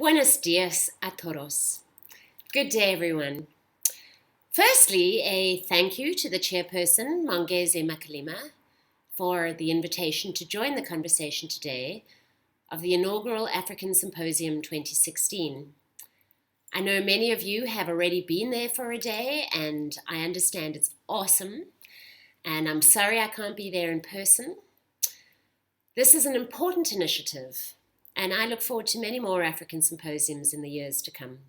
Buenos dias a todos. Good day, everyone. Firstly, a thank you to the chairperson, Mongeze Makalima, for the invitation to join the conversation today of the inaugural African Symposium 2016. I know many of you have already been there for a day, and I understand it's awesome, and I'm sorry I can't be there in person. This is an important initiative, and I look forward to many more African symposiums in the years to come.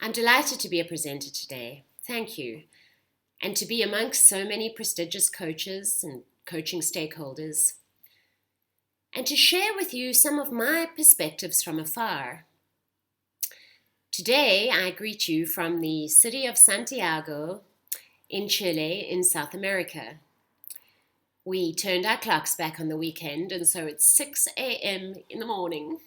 I'm delighted to be a presenter today. Thank you. And to be amongst so many prestigious coaches and coaching stakeholders. And to share with you some of my perspectives from afar. Today, I greet you from the city of Santiago in Chile in South America. We turned our clocks back on the weekend, and so it's 6 a.m. in the morning.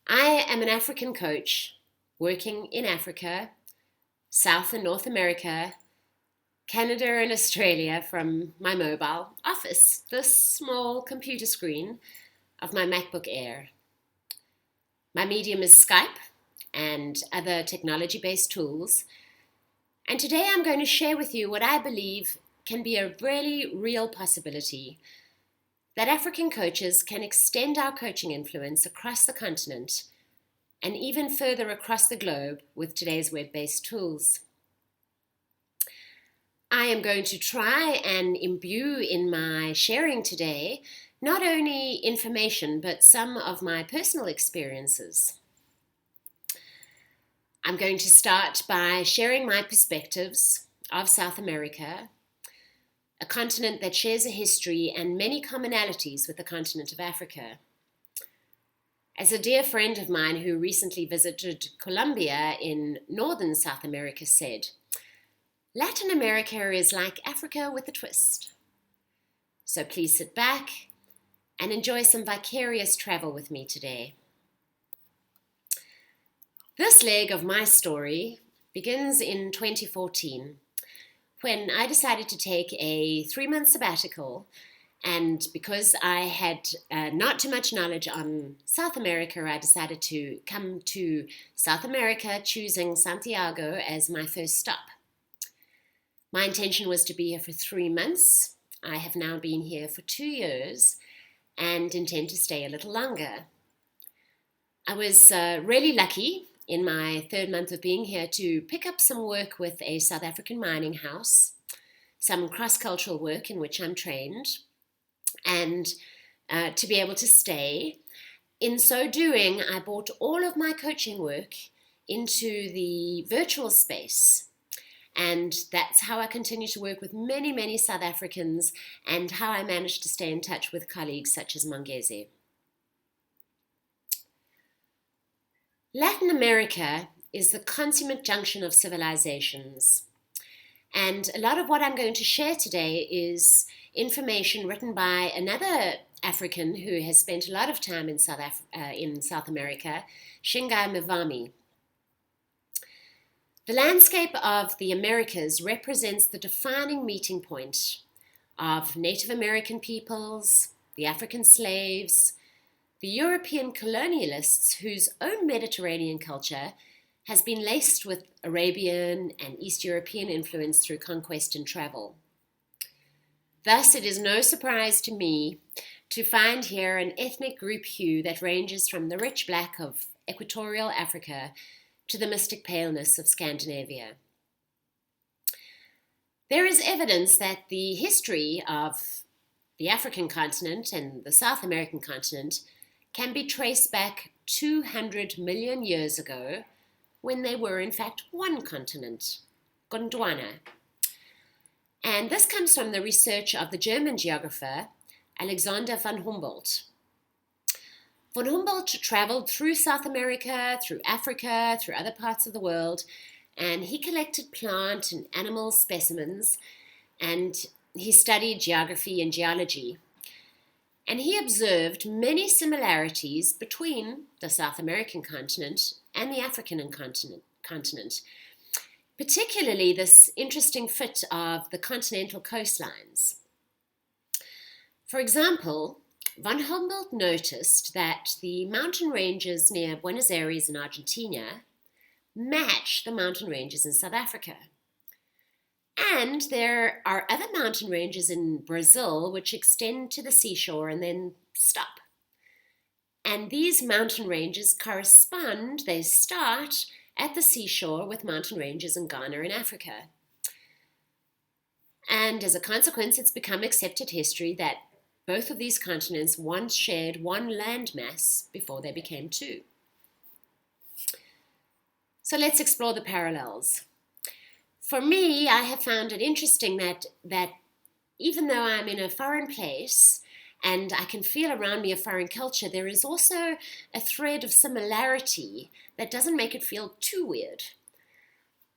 I am an African coach working in Africa, South and North America, Canada and Australia from my mobile office, the small computer screen of my MacBook Air. My medium is Skype and other technology-based tools, and today I'm going to share with you what I believe can be a really real possibility, that African coaches can extend our coaching influence across the continent and even further across the globe with today's web-based tools. I am going to try and imbue in my sharing today not only information but some of my personal experiences. I'm going to start by sharing my perspectives of South America, a continent that shares a history and many commonalities with the continent of Africa. As a dear friend of mine who recently visited Colombia in northern South America said, Latin America is like Africa with a twist. So please sit back and enjoy some vicarious travel with me today. This leg of my story begins in 2014. When I decided to take a 3-month sabbatical, and because I had not too much knowledge on South America, I decided to come to South America, choosing Santiago as my first stop. My intention was to be here for 3 months. I have now been here for 2 years and intend to stay a little longer. I was really lucky in my 3rd month of being here to pick up some work with a South African mining house, some cross-cultural work in which I'm trained, and to be able to stay. In so doing, I brought all of my coaching work into the virtual space, and that's how I continue to work with many, many South Africans and how I managed to stay in touch with colleagues such as Mongeze. Latin America is the consummate junction of civilizations, and a lot of what I'm going to share today is information written by another African who has spent a lot of time in South America, Shingai Mivami. The landscape of the Americas represents the defining meeting point of Native American peoples, the African slaves, the European colonialists whose own Mediterranean culture has been laced with Arabian and East European influence through conquest and travel. Thus, it is no surprise to me to find here an ethnic group hue that ranges from the rich black of equatorial Africa to the mystic paleness of Scandinavia. There is evidence that the history of the African continent and the South American continent can be traced back 200 million years ago when they were in fact one continent, Gondwana. And this comes from the research of the German geographer Alexander von Humboldt. Von Humboldt traveled through South America, through Africa, through other parts of the world, and he collected plant and animal specimens, and he studied geography and geology. And he observed many similarities between the South American continent and the African continent, particularly this interesting fit of the continental coastlines. For example, Von Humboldt noticed that the mountain ranges near Buenos Aires in Argentina match the mountain ranges in South Africa. And there are other mountain ranges in Brazil which extend to the seashore and then stop. And these mountain ranges correspond, they start at the seashore with mountain ranges in Ghana in Africa. And as a consequence, it's become accepted history that both of these continents once shared one landmass before they became two. So let's explore the parallels. For me, I have found it interesting that even though I'm in a foreign place and I can feel around me a foreign culture, there is also a thread of similarity that doesn't make it feel too weird.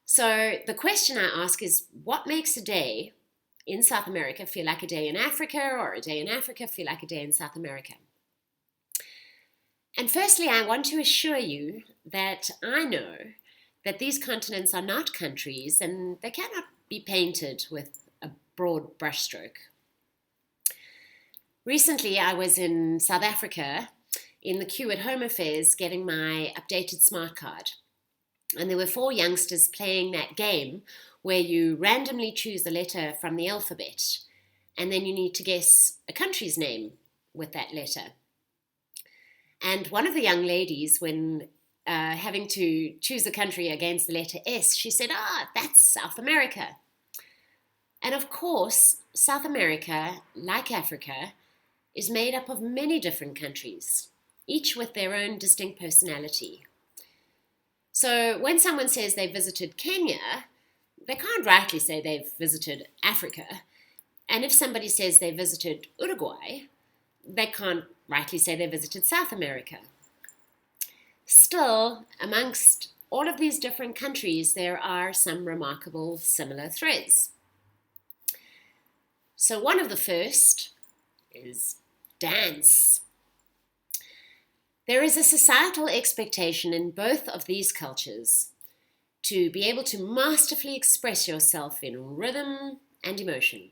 So the question I ask is, what makes a day in South America feel like a day in Africa, or a day in Africa feel like a day in South America? And firstly, I want to assure you that I know that these continents are not countries and they cannot be painted with a broad brushstroke. Recently, I was in South Africa in the queue at Home Affairs getting my updated smart card. And there were 4 youngsters playing that game where you randomly choose a letter from the alphabet, and then you need to guess a country's name with that letter. And one of the young ladies, when having to choose a country against the letter S, she said, that's South America. And of course, South America, like Africa, is made up of many different countries, each with their own distinct personality. So when someone says they visited Kenya, they can't rightly say they've visited Africa. And if somebody says they visited Uruguay, they can't rightly say they visited South America. Still, amongst all of these different countries, there are some remarkable similar threads. So one of the first is dance. There is a societal expectation in both of these cultures to be able to masterfully express yourself in rhythm and emotion.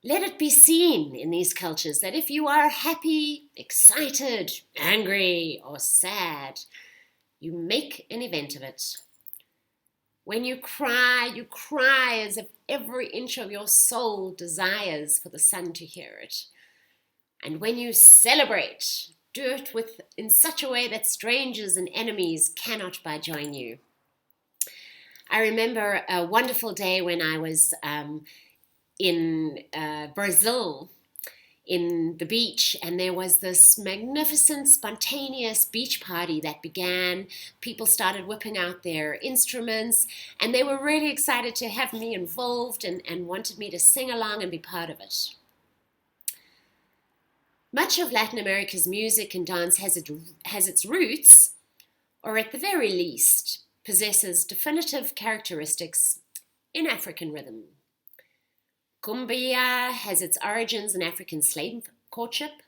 Let it be seen in these cultures that if you are happy, excited, angry, or sad, you make an event of it. When you cry as if every inch of your soul desires for the sun to hear it. And when you celebrate, do it in such a way that strangers and enemies cannot but join you. I remember a wonderful day when I was in Brazil, in the beach, and there was this magnificent, spontaneous beach party that began. People started whipping out their instruments, and they were really excited to have me involved and wanted me to sing along and be part of it. Much of Latin America's music and dance has its roots, or at the very least, possesses definitive characteristics in African rhythm. Cumbia has its origins in African slave courtship.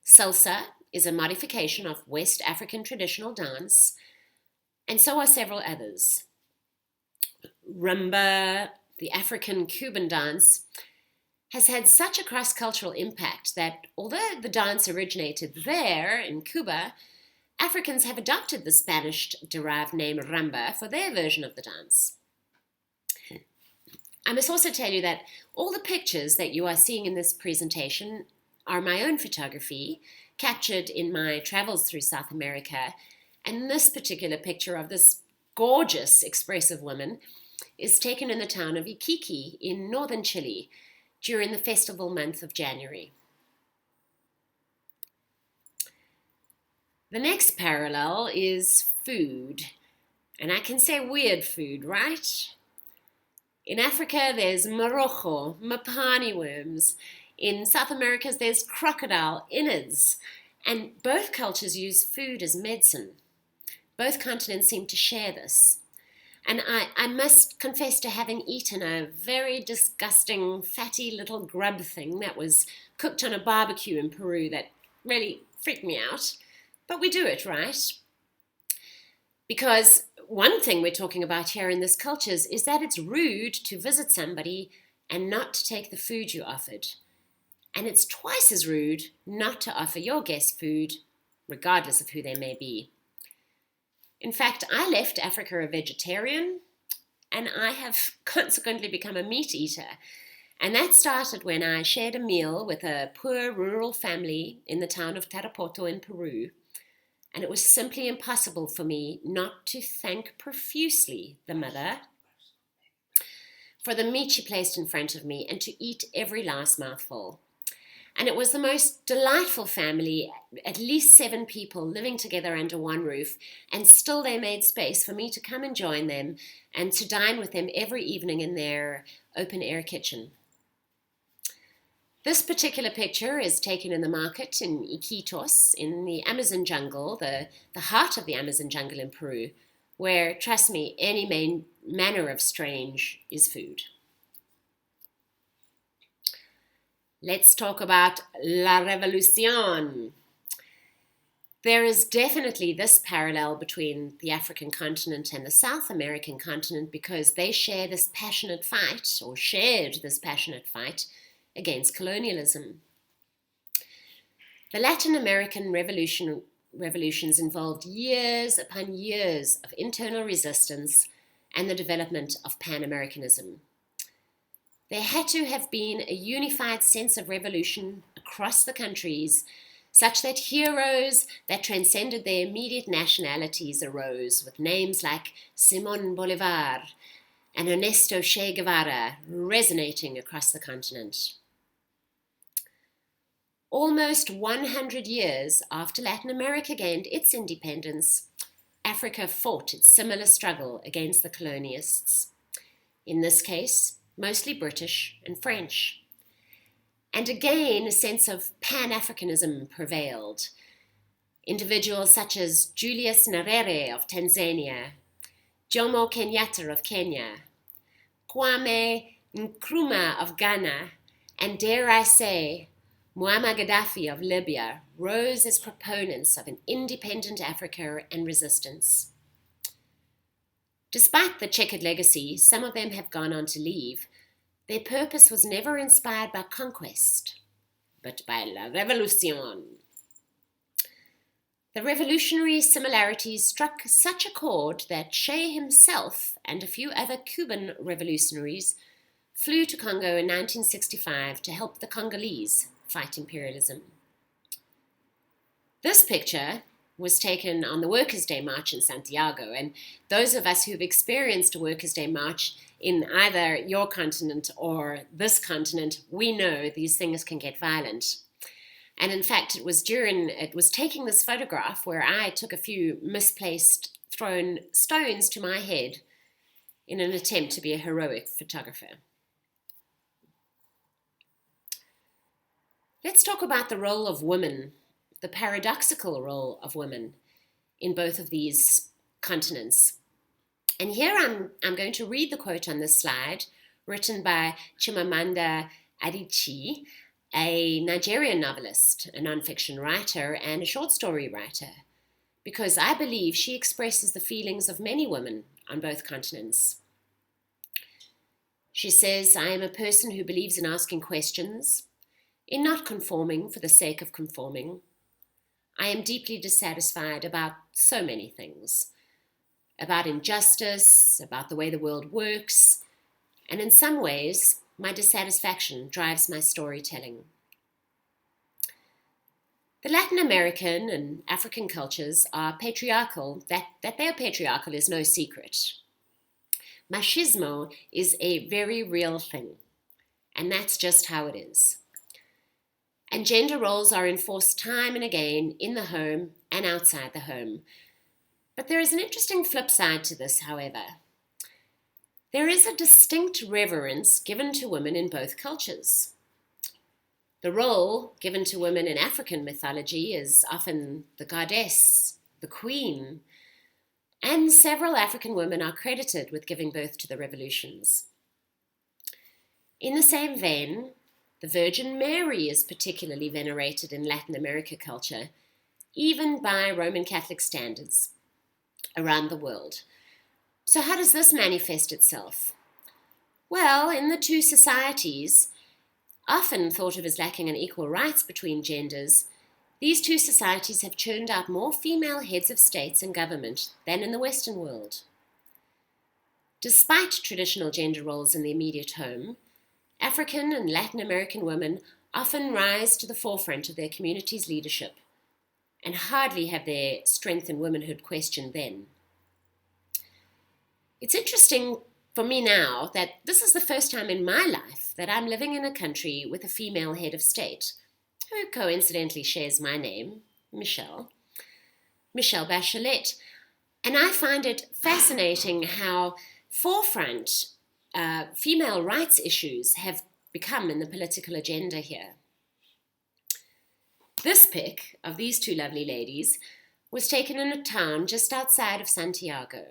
Salsa is a modification of West African traditional dance, and so are several others. Rumba, the African Cuban dance, has had such a cross-cultural impact that although the dance originated there in Cuba, Africans have adopted the Spanish-derived name rumba for their version of the dance. I must also tell you that all the pictures that you are seeing in this presentation are my own photography, captured in my travels through South America, and this particular picture of this gorgeous, expressive woman is taken in the town of Iquique in northern Chile during the festival month of January. The next parallel is food, and I can say weird food, right? In Africa, there's morojo, mapani worms. In South America, there's crocodile innards. And both cultures use food as medicine. Both continents seem to share this. And I must confess to having eaten a very disgusting, fatty little grub thing that was cooked on a barbecue in Peru that really freaked me out. But we do it, right? Because one thing we're talking about here in this culture is that it's rude to visit somebody and not to take the food you offered. and it's twice as rude not to offer your guests food, regardless of who they may be. In fact, I left Africa a vegetarian, and I have consequently become a meat eater. And that started when I shared a meal with a poor rural family in the town of Tarapoto in Peru. And it was simply impossible for me not to thank profusely the mother for the meat she placed in front of me and to eat every last mouthful. And it was the most delightful family, at least 7 people living together under one roof, and still they made space for me to come and join them and to dine with them every evening in their open-air kitchen. This particular picture is taken in the market in Iquitos, in the Amazon jungle, the heart of the Amazon jungle in Peru, where, trust me, any manner of strange is food. Let's talk about La Revolucion. There is definitely this parallel between the African continent and the South American continent because they share this passionate fight, or shared this passionate fight, against colonialism. The Latin American revolutions involved years upon years of internal resistance and the development of Pan-Americanism. There had to have been a unified sense of revolution across the countries, such that heroes that transcended their immediate nationalities arose, with names like Simón Bolívar and Ernesto Che Guevara resonating across the continent. Almost 100 years after Latin America gained its independence, Africa fought its similar struggle against the colonialists. In this case, mostly British and French. And again, a sense of Pan-Africanism prevailed. Individuals such as Julius Nyerere of Tanzania, Jomo Kenyatta of Kenya, Kwame Nkrumah of Ghana, and dare I say, Muammar Gaddafi of Libya rose as proponents of an independent Africa and resistance. Despite the checkered legacy, some of them have gone on to leave. Their purpose was never inspired by conquest, but by La Revolucion. The revolutionary similarities struck such a chord that Che himself and a few other Cuban revolutionaries flew to Congo in 1965 to help the Congolese fight imperialism. This picture was taken on the Workers' Day March in Santiago, and those of us who've experienced a Workers' Day March in either your continent or this continent, we know these things can get violent. And in fact, it was taking this photograph where I took a few misplaced thrown stones to my head in an attempt to be a heroic photographer. Let's talk about the role of women, the paradoxical role of women in both of these continents. And here I'm going to read the quote on this slide, written by Chimamanda Adichie, a Nigerian novelist, a nonfiction writer, and a short story writer, because I believe she expresses the feelings of many women on both continents. She says, "I am a person who believes in asking questions, in not conforming for the sake of conforming. I am deeply dissatisfied about so many things, about injustice, about the way the world works, and in some ways, my dissatisfaction drives my storytelling." The Latin American and African cultures are patriarchal. That they are patriarchal is no secret. Machismo is a very real thing, and that's just how it is. And gender roles are enforced time and again in the home and outside the home. But there is an interesting flip side to this, however. There is a distinct reverence given to women in both cultures. The role given to women in African mythology is often the goddess, the queen, and several African women are credited with giving birth to the revolutions. In the same vein, the Virgin Mary is particularly venerated in Latin America culture, even by Roman Catholic standards around the world. So how does this manifest itself? Well, in the two societies, often thought of as lacking in equal rights between genders, these two societies have churned out more female heads of states and government than in the Western world. Despite traditional gender roles in the immediate home, African and Latin American women often rise to the forefront of their community's leadership and hardly have their strength and womanhood questioned then. It's interesting for me now that this is the first time in my life that I'm living in a country with a female head of state, who coincidentally shares my name, Michelle Bachelet. And I find it fascinating how forefront female rights issues have become in the political agenda here. This pic of these two lovely ladies was taken in a town just outside of Santiago.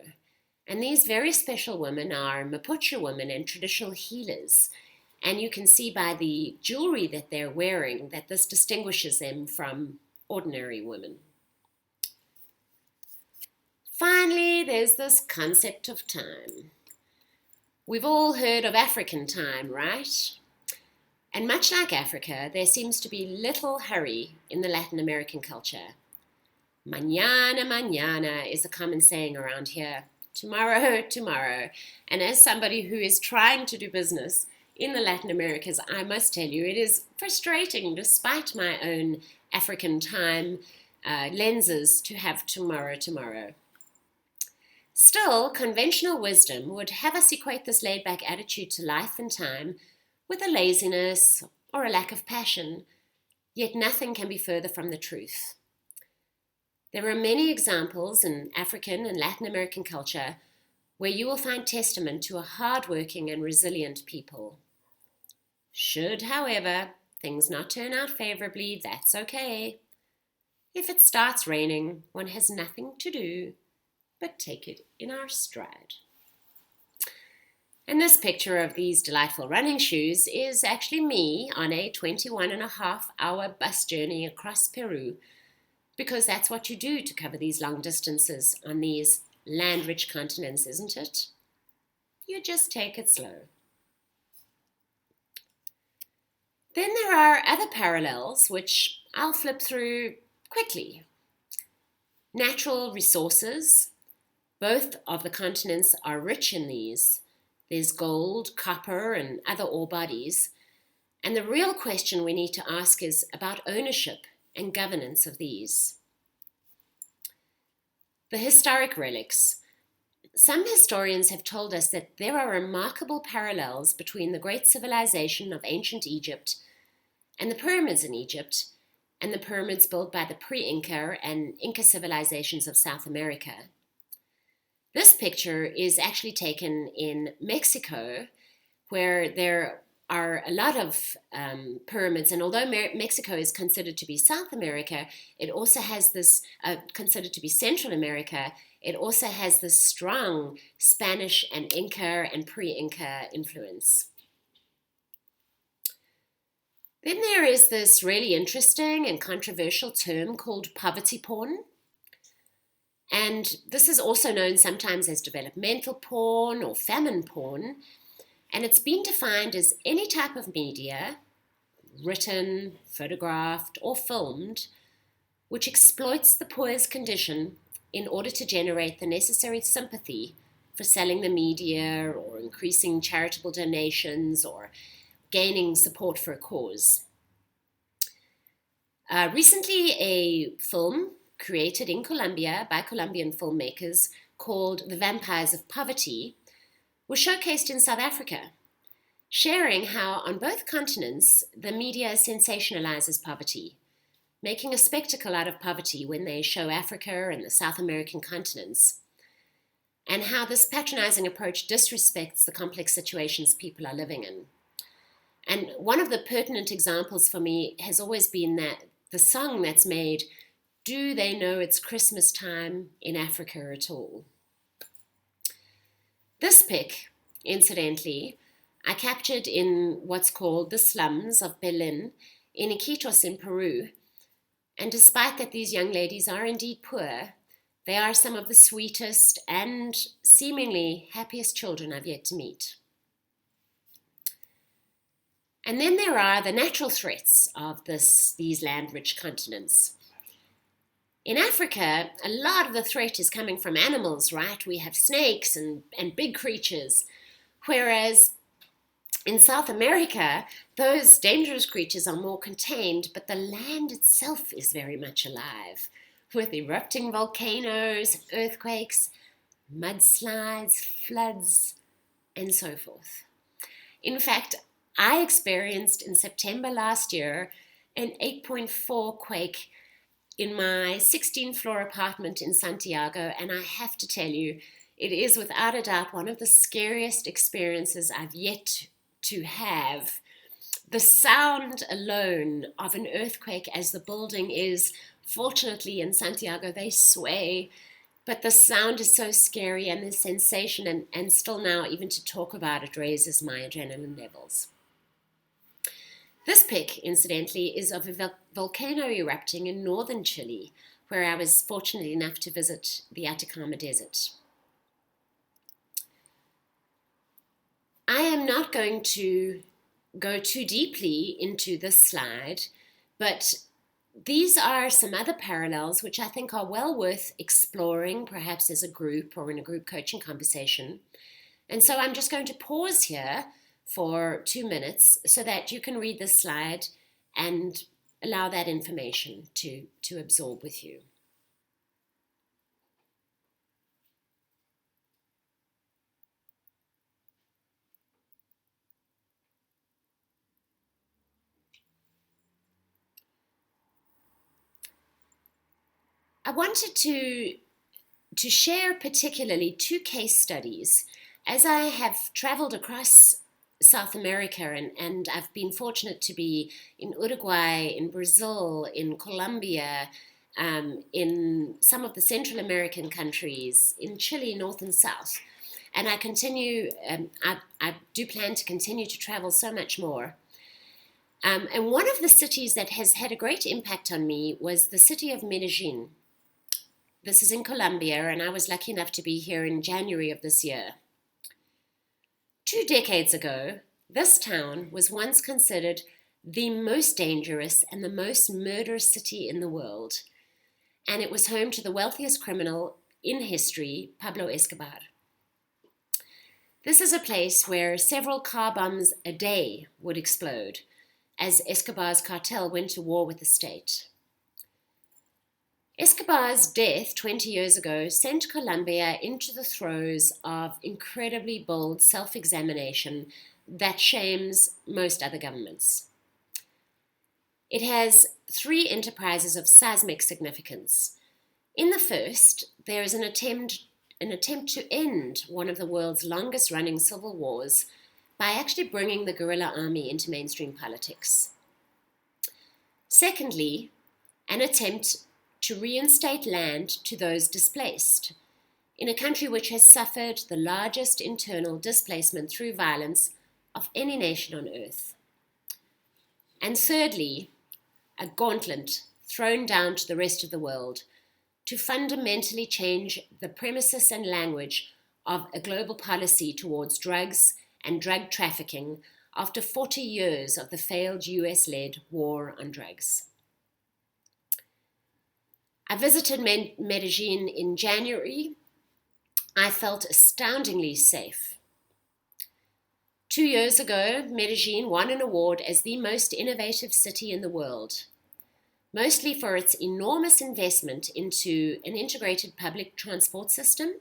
And these very special women are Mapuche women and traditional healers. And you can see by the jewelry that they're wearing that this distinguishes them from ordinary women. Finally, there's this concept of time. We've all heard of African time, right? And much like Africa, there seems to be little hurry in the Latin American culture. Mañana, mañana is a common saying around here. Tomorrow, tomorrow. And as somebody who is trying to do business in the Latin Americas, I must tell you, it is frustrating, despite my own African time lenses, to have tomorrow, tomorrow. Still, conventional wisdom would have us equate this laid-back attitude to life and time with a laziness or a lack of passion, yet nothing can be further from the truth. There are many examples in African and Latin American culture where you will find testament to a hard-working and resilient people. Should, however, things not turn out favorably, that's okay. If it starts raining, one has nothing to do but take it in our stride. And this picture of these delightful running shoes is actually me on a 21.5-hour bus journey across Peru, because that's what you do to cover these long distances on these land-rich continents, isn't it? You just take it slow. Then there are other parallels, which I'll flip through quickly. Natural resources. Both of the continents are rich in these. There's gold, copper, and other ore bodies. And the real question we need to ask is about ownership and governance of these. The historic relics. Some historians have told us that there are remarkable parallels between the great civilization of ancient Egypt and the pyramids in Egypt and the pyramids built by the pre-Inca and Inca civilizations of South America. This picture is actually taken in Mexico, where there are a lot of pyramids, and although Mexico is considered to be South America, it also has this, considered to be Central America, it also has this strong Spanish and Inca and pre-Inca influence. Then there is this really interesting and controversial term called poverty porn. And this is also known sometimes as developmental porn or famine porn. And it's been defined as any type of media, written, photographed, or filmed, which exploits the poor's condition in order to generate the necessary sympathy for selling the media or increasing charitable donations or gaining support for a cause. Recently, a film created in Colombia by Colombian filmmakers called The Vampires of Poverty was showcased in South Africa, sharing how on both continents the media sensationalizes poverty, making a spectacle out of poverty when they show Africa and the South American continents, and how this patronizing approach disrespects the complex situations people are living in. And one of the pertinent examples for me has always been that the song that's made, "Do They Know It's Christmas Time in Africa at All?" This pic, incidentally, I captured in what's called the slums of Belén in Iquitos in Peru. And despite that these young ladies are indeed poor, they are some of the sweetest and seemingly happiest children I've yet to meet. And then there are the natural threats of these land-rich continents. In Africa, a lot of the threat is coming from animals, right? We have snakes and big creatures, whereas in South America, those dangerous creatures are more contained, but the land itself is very much alive, with erupting volcanoes, earthquakes, mudslides, floods, and so forth. In fact, I experienced in September last year an 8.4 quake in my 16th-floor apartment in Santiago, and I have to tell you, it is without a doubt one of the scariest experiences I've yet to have. The sound alone of an earthquake as the building is, fortunately in Santiago, they sway, but the sound is so scary, and the sensation, and still now even to talk about it raises my adrenaline levels. This pic, incidentally, is of a volcano erupting in northern Chile, where I was fortunate enough to visit the Atacama Desert. I am not going to go too deeply into this slide, but these are some other parallels which I think are well worth exploring, perhaps as a group or in a group coaching conversation. And so I'm just going to pause here for 2 minutes so that you can read this slide and allow that information to absorb with you. I wanted to share particularly 2 case studies as I have traveled across South America, and I've been fortunate to be in Uruguay, in Brazil, in Colombia, in some of the Central American countries, in Chile, North and South. And I do plan to continue to travel so much more. And one of the cities that has had a great impact on me was the city of Medellin. This is in Colombia, and I was lucky enough to be here in January of this year. 2 decades ago, this town was once considered the most dangerous and the most murderous city in the world, and it was home to the wealthiest criminal in history, Pablo Escobar. This is a place where several car bombs a day would explode as Escobar's cartel went to war with the state. Escobar's death 20 years ago sent Colombia into the throes of incredibly bold self-examination that shames most other governments. It has 3 enterprises of seismic significance. In the first, there is an attempt to end one of the world's longest-running civil wars by actually bringing the guerrilla army into mainstream politics. Secondly, an attempt to reinstate land to those displaced, in a country which has suffered the largest internal displacement through violence of any nation on earth. And thirdly, a gauntlet thrown down to the rest of the world to fundamentally change the premises and language of a global policy towards drugs and drug trafficking after 40 years of the failed US-led war on drugs. I visited Medellin in January. I felt astoundingly safe. 2 years ago, Medellin won an award as the most innovative city in the world, mostly for its enormous investment into an integrated public transport system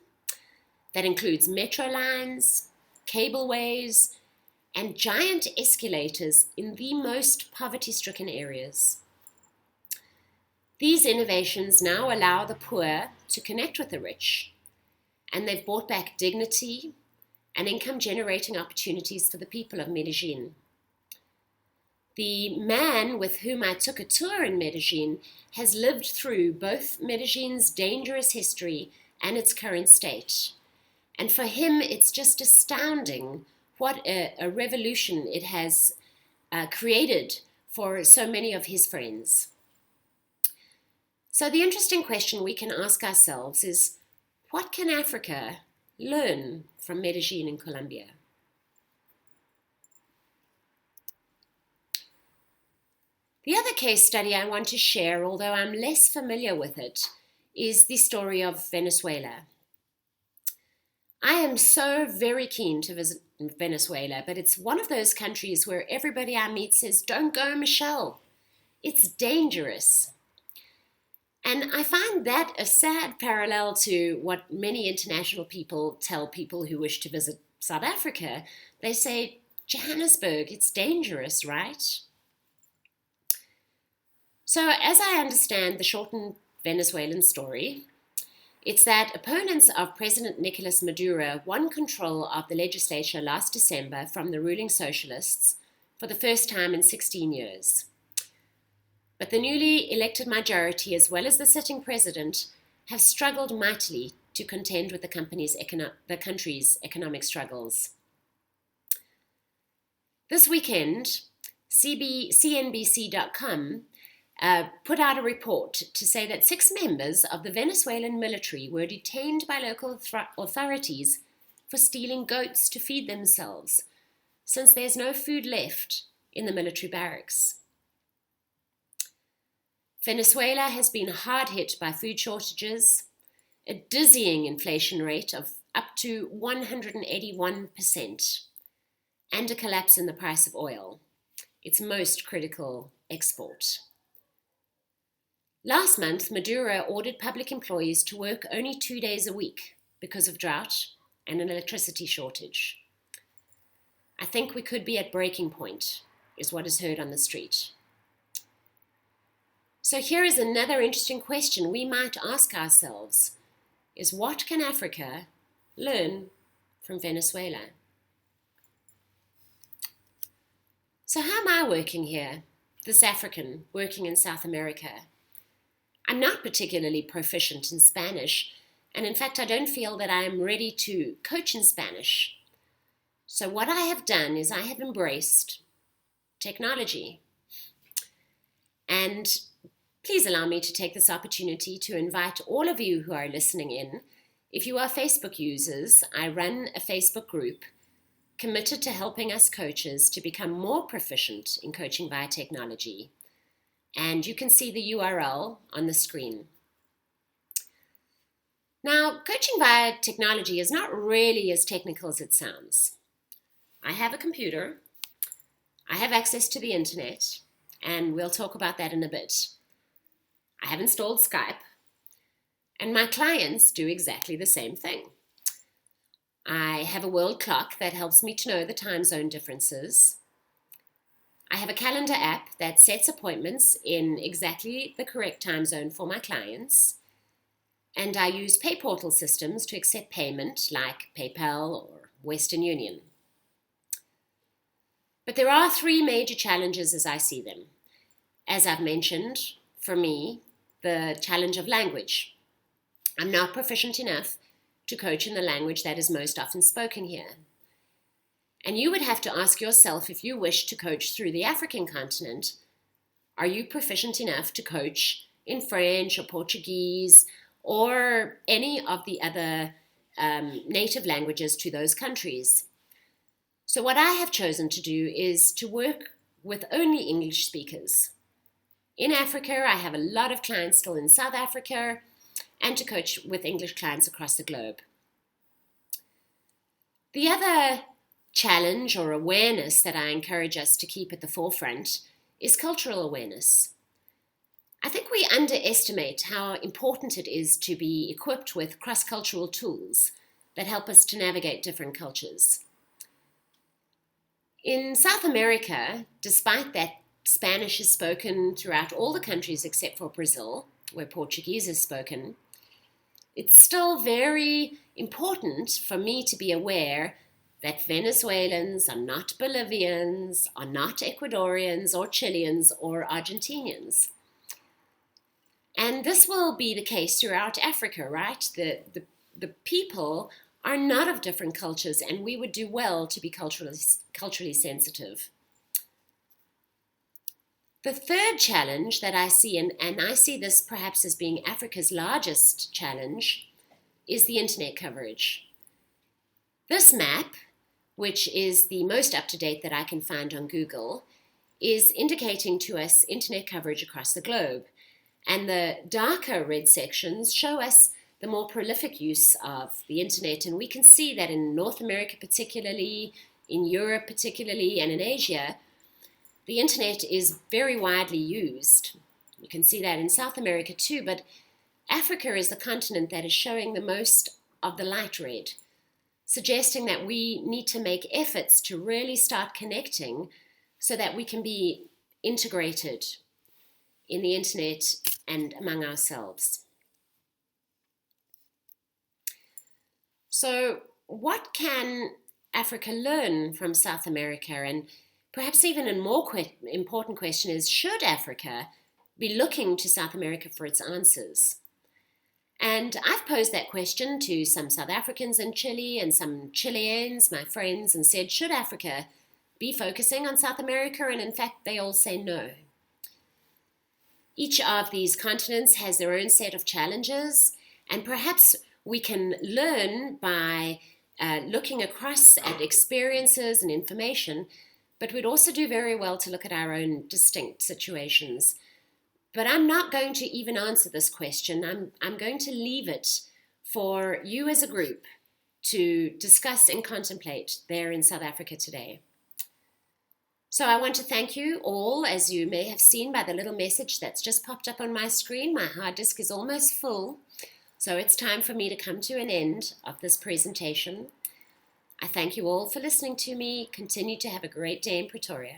that includes metro lines, cableways, and giant escalators in the most poverty-stricken areas. These innovations now allow the poor to connect with the rich, and they've brought back dignity and income-generating opportunities for the people of Medellin. The man with whom I took a tour in Medellin has lived through both Medellin's dangerous history and its current state. And for him, it's just astounding what a revolution it has created for so many of his friends. So the interesting question we can ask ourselves is, what can Africa learn from Medellin in Colombia? The other case study I want to share, although I'm less familiar with it, is the story of Venezuela. I am so very keen to visit Venezuela, but it's one of those countries where everybody I meet says, "Don't go, Michelle. It's dangerous." And I find that a sad parallel to what many international people tell people who wish to visit South Africa. They say, "Johannesburg, it's dangerous, right?" So as I understand the shortened Venezuelan story, it's that opponents of President Nicolas Maduro won control of the legislature last December from the ruling socialists for the first time in 16 years. But the newly elected majority, as well as the sitting president, have struggled mightily to contend with the country's economic struggles. This weekend, CNBC.com put out a report to say that 6 members of the Venezuelan military were detained by local authorities for stealing goats to feed themselves, since there's no food left in the military barracks. Venezuela has been hard hit by food shortages, a dizzying inflation rate of up to 181%, and a collapse in the price of oil, its most critical export. Last month, Maduro ordered public employees to work only 2 days a week because of drought and an electricity shortage. I think we could be at breaking point, is what is heard on the street. So here is another interesting question we might ask ourselves, is what can Africa learn from Venezuela? So how am I working here, this African working in South America? I'm not particularly proficient in Spanish, and in fact I don't feel that I am ready to coach in Spanish. So what I have done is I have embraced technology. And please allow me to take this opportunity to invite all of you who are listening in. If you are Facebook users, I run a Facebook group committed to helping us coaches to become more proficient in coaching via technology. And you can see the URL on the screen. Now, coaching via technology is not really as technical as it sounds. I have a computer, I have access to the internet, and we'll talk about that in a bit. I have installed Skype, and my clients do exactly the same thing. I have a world clock that helps me to know the time zone differences. I have a calendar app that sets appointments in exactly the correct time zone for my clients. And I use pay portal systems to accept payment like PayPal or Western Union. But there are 3 major challenges as I see them. As I've mentioned, for me, the challenge of language. I'm not proficient enough to coach in the language that is most often spoken here. And you would have to ask yourself, if you wish to coach through the African continent, are you proficient enough to coach in French or Portuguese or any of the other native languages to those countries? So what I have chosen to do is to work with only English speakers. In Africa, I have a lot of clients still in South Africa, and to coach with English clients across the globe. The other challenge or awareness that I encourage us to keep at the forefront is cultural awareness. I think we underestimate how important it is to be equipped with cross-cultural tools that help us to navigate different cultures. In South America, despite that Spanish is spoken throughout all the countries except for Brazil, where Portuguese is spoken, it's still very important for me to be aware that Venezuelans are not Bolivians, are not Ecuadorians or Chileans or Argentinians. And this will be the case throughout Africa, right? The people are not of different cultures, and we would do well to be culturally sensitive. The third challenge that I see, and I see this perhaps as being Africa's largest challenge, is the internet coverage. This map, which is the most up-to-date that I can find on Google, is indicating to us internet coverage across the globe. And the darker red sections show us the more prolific use of the internet. And we can see that in North America particularly, in Europe particularly, and in Asia, the internet is very widely used. You can see that in South America too, but Africa is the continent that is showing the most of the light red, suggesting that we need to make efforts to really start connecting so that we can be integrated in the internet and among ourselves. So, what can Africa learn from South America? And perhaps even a more important question is, should Africa be looking to South America for its answers? And I've posed that question to some South Africans in Chile and some Chileans, my friends, and said, should Africa be focusing on South America? And in fact, they all say no. Each of these continents has their own set of challenges, and perhaps we can learn by looking across at experiences and information, but we'd also do very well to look at our own distinct situations. But I'm not going to even answer this question. I'm going to leave it for you as a group to discuss and contemplate there in South Africa today. So I want to thank you all. As you may have seen by the little message that's just popped up on my screen, my hard disk is almost full. So it's time for me to come to an end of this presentation. I thank you all for listening to me. Continue to have a great day in Pretoria.